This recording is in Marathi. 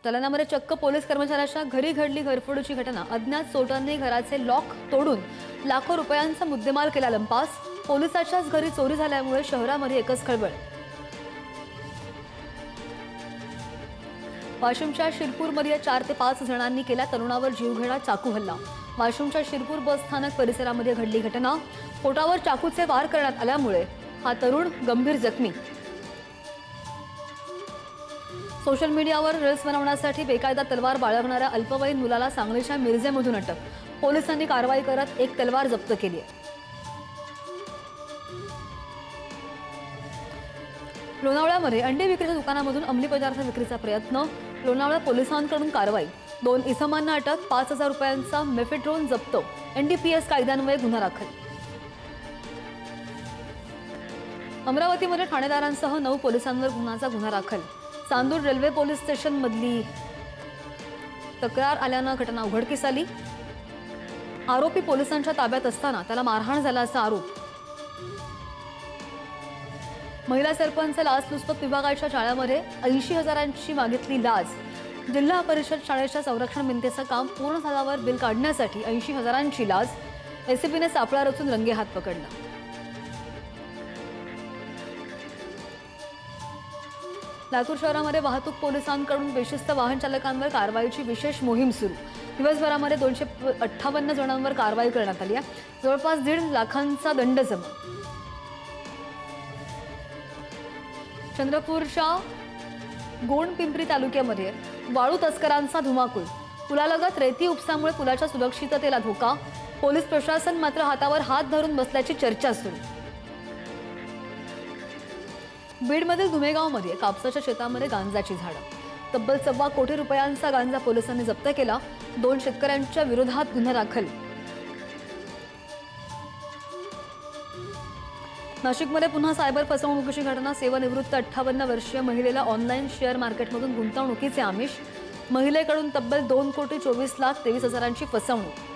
जालन्यामध्ये चक्क पोलीस कर्मचाऱ्याच्या घरी घडली घरफोडीची घटना। अज्ञात चोरट्यांनी घराचे लॉक तोडून लाखो रुपयांचा मुद्देमाल केला लंपास। पोलिसाच्याच घरी चोरी झाल्यामुळे शहरामध्ये एकच खळबळ। वाशिमच्या शिरपूरमध्ये 4 ते 5 जणांनी केला तरुणावर जीवघेणा चाकू हल्ला। वाशिमच्या शिरपूर बस स्थानक परिसरामध्ये घडली घटना। पोटावर चाकूचे वार करण्यात आल्यामुळे हा तरुण गंभीर जखमी। सोशल मीडियावर रील्स बनवण्यासाठी बेकायदा तलवार बाळगणाऱ्या अल्पवयीन मुलाला सांगलीच्या मिरजेमधून अटक। पोलिसांनी कारवाई करत एक तलवार जप्त केली आहे। लोणावळ्यामध्ये अंडी विक्रीच्या दुकानामधून अंमली पदार्थ विक्रीचा प्रयत्न। लोणावळा पोलिसांकडून कारवाई। 2 इसमांना अटक। 5,000 रुपयांचा मेफेड्रोन जप्त। NDPS कायद्यान्वये गुन्हा दाखल। अमरावतीमध्ये ठाणेदारांसह 9 पोलिसांवर गुन्हा दाखल। चांदूर रेल्वे पोलीस स्टेशन मधली तक्रार आल्यानं घटना उघडकीस आली। आरोपी पोलिसांच्या ताब्यात असताना त्याला मारहाण झाल्याचा आरोप। महिला सरपंच लाचलुचपत विभागाच्या शाळेमध्ये 80,000ची मागितली लाच। जिल्हा परिषद शाळेच्या संरक्षण भिंतीचं काम पूर्ण झाल्यावर बिल काढण्यासाठी 80,000ची लाच। एसीबीने सापळा रचून रंगेहात पकडला। लातूर शहरामध्ये वाहतूक पोलिसांकडून बेशिस्त वाहन चालकांवर कारवाईची विशेष मोहीम सुरू। दिवसभरामध्ये 258 जणांवर कारवाई करण्यात आली आहे। जवळपास 1.5 लाखांचा दंड जमा। चंद्रपूरच्या गोंडपिंपरी तालुक्यामध्ये वाळू तस्करांचा धुमाकूळ। पुलालगत रेती उपसामुळे पुलाच्या सुरक्षिततेला धोका। पोलीस प्रशासन मात्र हातावर हात धरून बसल्याची चर्चा सुरू। बीडमधील धुमेगावमध्ये कापसाच्या शेतामध्ये गांजाची झाडं। तब्बल 1.25 कोटी रुपयांचा गांजा पोलिसांनी जप्त केला। 2 शेतकऱ्यांच्या विरोधात गुन्हा दाखल। नाशिकमध्ये पुन्हा सायबर फसवणुकीची घटना। सेवानिवृत्त 58 वर्षीय महिलेला ऑनलाईन शेअर मार्केटमधून गुंतवणुकीचे आमिष। महिलेकडून तब्बल 2,24,23,000ची फसवणूक।